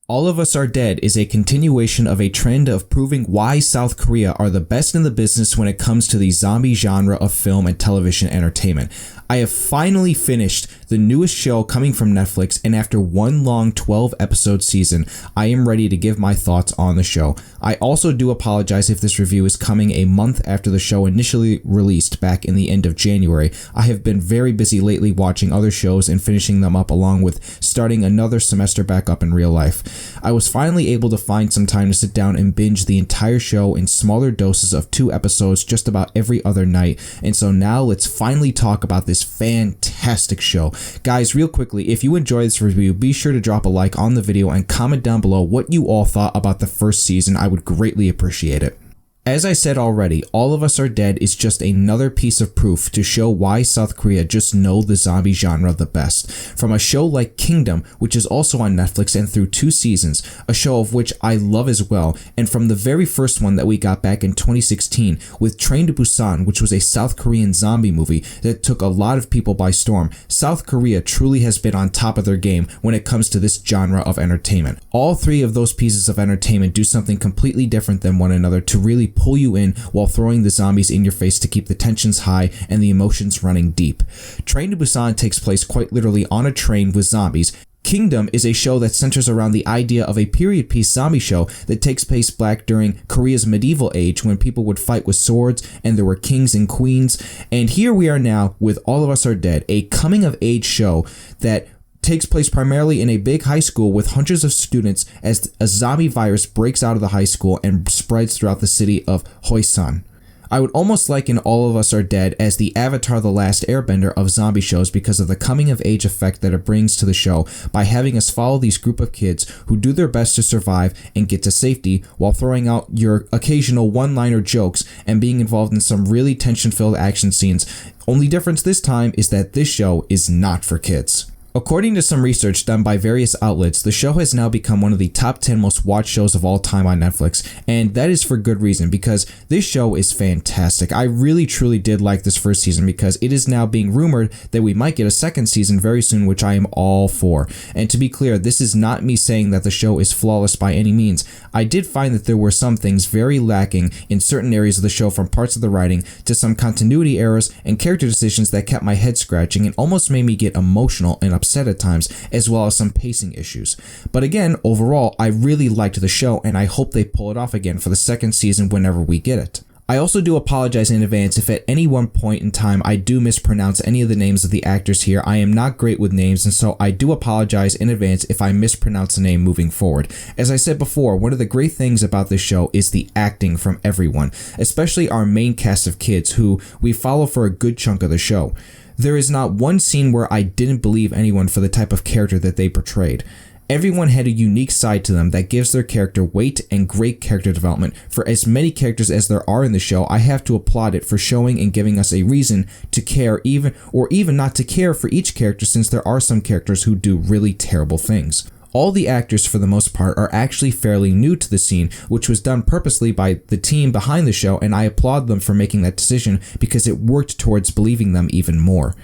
All of Us Are Dead is a continuation of a trend of proving why South Korea are the best in the business when it comes to the zombie genre of film and television entertainment. I have finally finished the newest show coming from Netflix, and after one long 12-episode season, I am ready to give my thoughts on the show. I also do apologize if this review is coming a month after the show initially released back in the end of January. I have been very busy lately watching other shows and finishing them up, along with starting another semester back up in real life. I was finally able to find some time to sit down and binge the entire show in smaller doses of 2 episodes just about every other night, and so now let's finally talk about this fantastic show. Guys, real quickly, if you enjoy this review, be sure to drop a like on the video and comment down below what you all thought about the first season. I would greatly appreciate it. As I said already, All of Us Are Dead is just another piece of proof to show why South Korea just know the zombie genre the best. From a show like Kingdom, which is also on Netflix and through 2 seasons, a show of which I love as well, and from the very first one that we got back in 2016 with Train to Busan, which was a South Korean zombie movie that took a lot of people by storm, South Korea truly has been on top of their game when it comes to this genre of entertainment. All 3 of those pieces of entertainment do something completely different than one another to really pull you in while throwing the zombies in your face to keep the tensions high and the emotions running deep. Train to Busan takes place quite literally on a train with zombies. Kingdom is a show that centers around the idea of a period piece zombie show that takes place back during Korea's medieval age when people would fight with swords and there were kings and queens. And here we are now with All of Us Are Dead, a coming of age show that takes place primarily in a big high school with hundreds of students as a zombie virus breaks out of the high school and spreads throughout the city of Busan. I would almost liken All of Us Are Dead as the Avatar: The Last Airbender of zombie shows because of the coming of age effect that it brings to the show by having us follow these group of kids who do their best to survive and get to safety while throwing out your occasional one-liner jokes and being involved in some really tension-filled action scenes. Only difference this time is that this show is not for kids. According to some research done by various outlets, the show has now become one of the top 10 most watched shows of all time on Netflix, and that is for good reason because this show is fantastic. I really truly did like this first season because it is now being rumored that we might get a second season very soon, which I am all for. And to be clear, this is not me saying that the show is flawless by any means. I did find that there were some things very lacking in certain areas of the show, from parts of the writing to some continuity errors and character decisions that kept my head scratching and almost made me get emotional and upset at times, as well as some pacing issues. But again, overall, I really liked the show and I hope they pull it off again for the second season whenever we get it. I also do apologize in advance if at any one point in time I do mispronounce any of the names of the actors here. I am not great with names, and so I do apologize in advance if I mispronounce a name moving forward. As I said before, one of the great things about this show is the acting from everyone, especially our main cast of kids who we follow for a good chunk of the show. There is not one scene where I didn't believe anyone for the type of character that they portrayed. Everyone had a unique side to them that gives their character weight and great character development. For as many characters as there are in the show, I have to applaud it for showing and giving us a reason to care even not to care for each character, since there are some characters who do really terrible things. All the actors, for the most part, are actually fairly new to the scene, which was done purposely by the team behind the show, and I applaud them for making that decision because it worked towards believing them even more.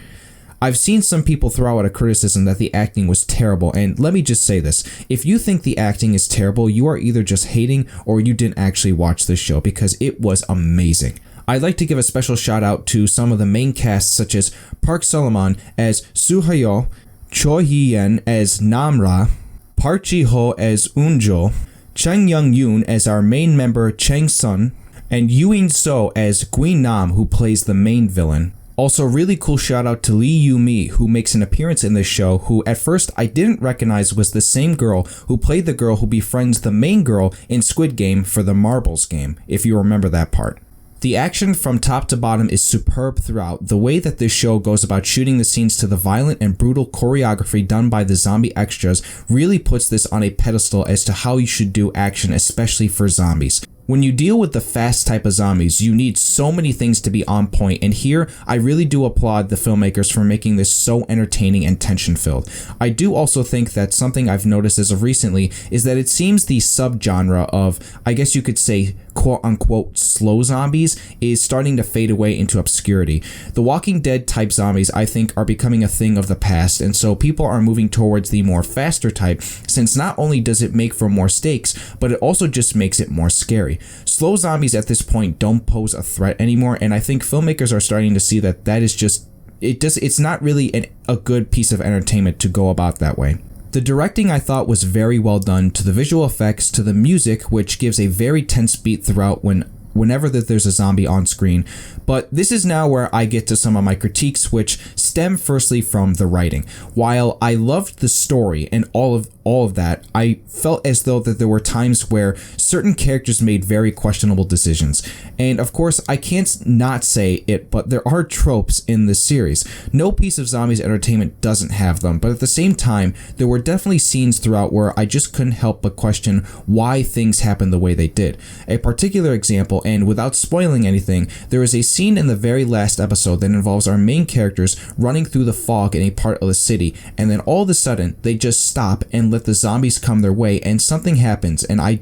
I've seen some people throw out a criticism that the acting was terrible, and let me just say this. If you think the acting is terrible, you are either just hating or you didn't actually watch this show, because it was amazing. I'd like to give a special shout out to some of the main casts, such as Park Solomon as Soo Hyo, Cho Hee-yen as Namra, Park Ji-ho as Unjo, Chang Young-yoon as our main member Chang Sun, and Yoo So as Gui Nam, who plays the main villain. Also, really cool shout out to Lee Yu-mi, who makes an appearance in this show, who at first I didn't recognize was the same girl who played the girl who befriends the main girl in Squid Game for the Marbles game, if you remember that part. The action from top to bottom is superb throughout. The way that this show goes about shooting the scenes to the violent and brutal choreography done by the zombie extras really puts this on a pedestal as to how you should do action, especially for zombies. When you deal with the fast type of zombies, you need so many things to be on point, and here I really do applaud the filmmakers for making this so entertaining and tension-filled. I do also think that something I've noticed as of recently is that it seems the subgenre of, I guess you could say, quote-unquote slow zombies is starting to fade away into obscurity. The Walking Dead type zombies, I think, are becoming a thing of the past, and so people are moving towards the more faster type, since not only does it make for more stakes, but it also just makes it more scary. Slow zombies at this point don't pose a threat anymore, and I think filmmakers are starting to see that that is just, it's not really a good piece of entertainment to go about that way. The directing I thought was very well done, to the visual effects, to the music, which gives a very tense beat throughout whenever there's a zombie on screen. But this is now where I get to some of my critiques, which stem firstly from the writing. While I loved the story and all of that, I felt as though that there were times where certain characters made very questionable decisions. And of course, I can't not say it, but there are tropes in this series. No piece of zombies entertainment doesn't have them, but at the same time, there were definitely scenes throughout where I just couldn't help but question why things happened the way they did. A particular example, and without spoiling anything, there is a scene in the very last episode that involves our main characters running through the fog in a part of the city, and then all of a sudden, they just stop and let the zombies come their way, and something happens, and I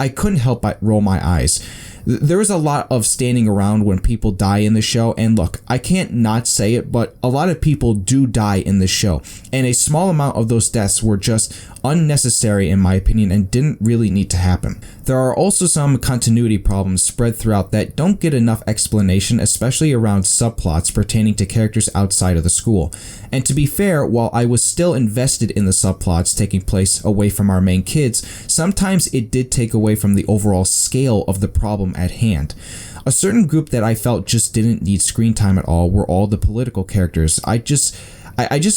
couldn't help but roll my eyes. There is a lot of standing around when people die in the show, and look, I can't not say it, but a lot of people do die in this show, and a small amount of those deaths were just unnecessary in my opinion and didn't really need to happen. There are also some continuity problems spread throughout that don't get enough explanation, especially around subplots pertaining to characters outside of the school. And to be fair, while I was still invested in the subplots taking place away from our main kids, sometimes it did take away from the overall scale of the problem at hand. A certain group that I felt just didn't need screen time at all were all the political characters. I just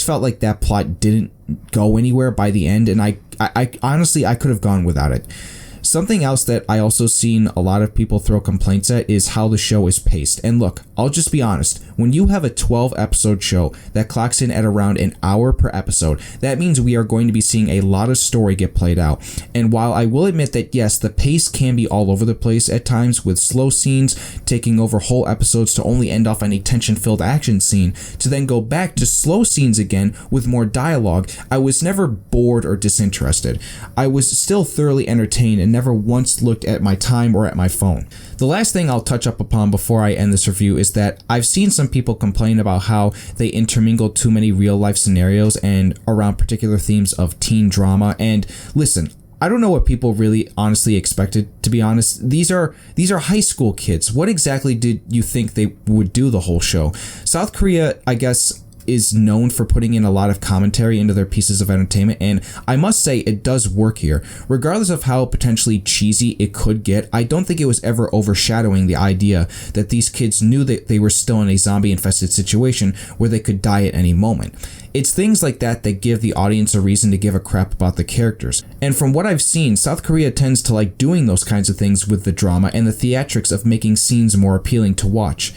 felt like that plot didn't go anywhere by the end, and I honestly, I could have gone without it. Something else that I also seen a lot of people throw complaints at is how the show is paced. And look, I'll just be honest, when you have a 12 episode show that clocks in at around an hour per episode, that means we are going to be seeing a lot of story get played out. And while I will admit that yes, the pace can be all over the place at times, with slow scenes taking over whole episodes to only end off on a tension-filled action scene, to then go back to slow scenes again with more dialogue, I was never bored or disinterested. I was still thoroughly entertained and never once looked at my time or at my phone. The last thing I'll touch up upon before I end this review is that I've seen some people complain about how they intermingle too many real-life scenarios and around particular themes of teen drama, and listen, I don't know what people really honestly expected, to be honest. These are high school kids. What exactly did you think they would do the whole show? South Korea, I guess, is known for putting in a lot of commentary into their pieces of entertainment, and I must say it does work here. Regardless of how potentially cheesy it could get, I don't think it was ever overshadowing the idea that these kids knew that they were still in a zombie-infested situation where they could die at any moment. It's things like that that give the audience a reason to give a crap about the characters. And from what I've seen, South Korea tends to like doing those kinds of things with the drama and the theatrics of making scenes more appealing to watch.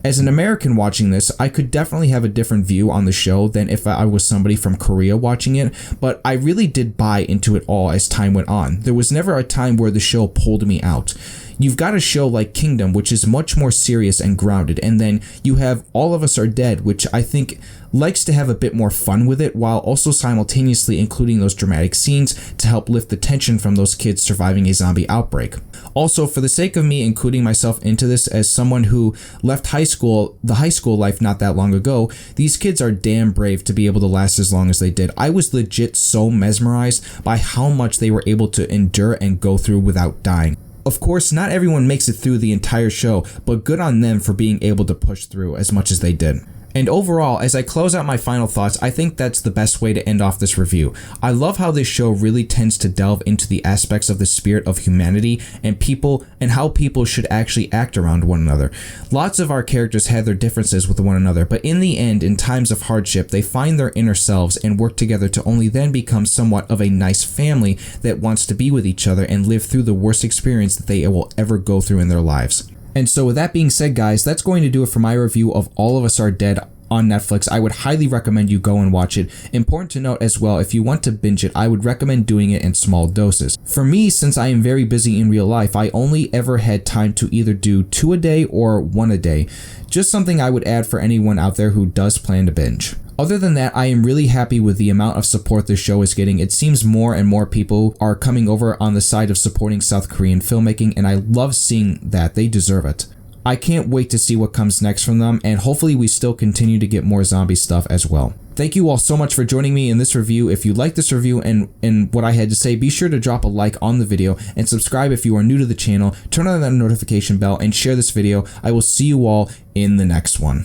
As an American watching this, I could definitely have a different view on the show than if I was somebody from Korea watching it, but I really did buy into it all as time went on. There was never a time where the show pulled me out. You've got a show like Kingdom, which is much more serious and grounded, and then you have All of Us Are Dead, which I think likes to have a bit more fun with it, while also simultaneously including those dramatic scenes to help lift the tension from those kids surviving a zombie outbreak. Also, for the sake of me including myself into this as someone who left the high school life not that long ago, these kids are damn brave to be able to last as long as they did. I was legit so mesmerized by how much they were able to endure and go through without dying. Of course, not everyone makes it through the entire show, but good on them for being able to push through as much as they did. And overall, as I close out my final thoughts, I think that's the best way to end off this review. I love how this show really tends to delve into the aspects of the spirit of humanity and people and how people should actually act around one another. Lots of our characters had their differences with one another, but in the end, in times of hardship, they find their inner selves and work together to only then become somewhat of a nice family that wants to be with each other and live through the worst experience that they will ever go through in their lives. And so with that being said, guys, that's going to do it for my review of All of Us Are Dead on Netflix. I would highly recommend you go and watch it. Important to note as well, if you want to binge it, I would recommend doing it in small doses. For me, since I am very busy in real life, I only ever had time to either do 2 a day or 1 a day. Just something I would add for anyone out there who does plan to binge. Other than that, I am really happy with the amount of support this show is getting. It seems more and more people are coming over on the side of supporting South Korean filmmaking, and I love seeing that. They deserve it. I can't wait to see what comes next from them, and hopefully we still continue to get more zombie stuff as well. Thank you all so much for joining me in this review. If you like this review and what I had to say, be sure to drop a like on the video and subscribe if you are new to the channel. Turn on that notification bell and share this video. I will see you all in the next one.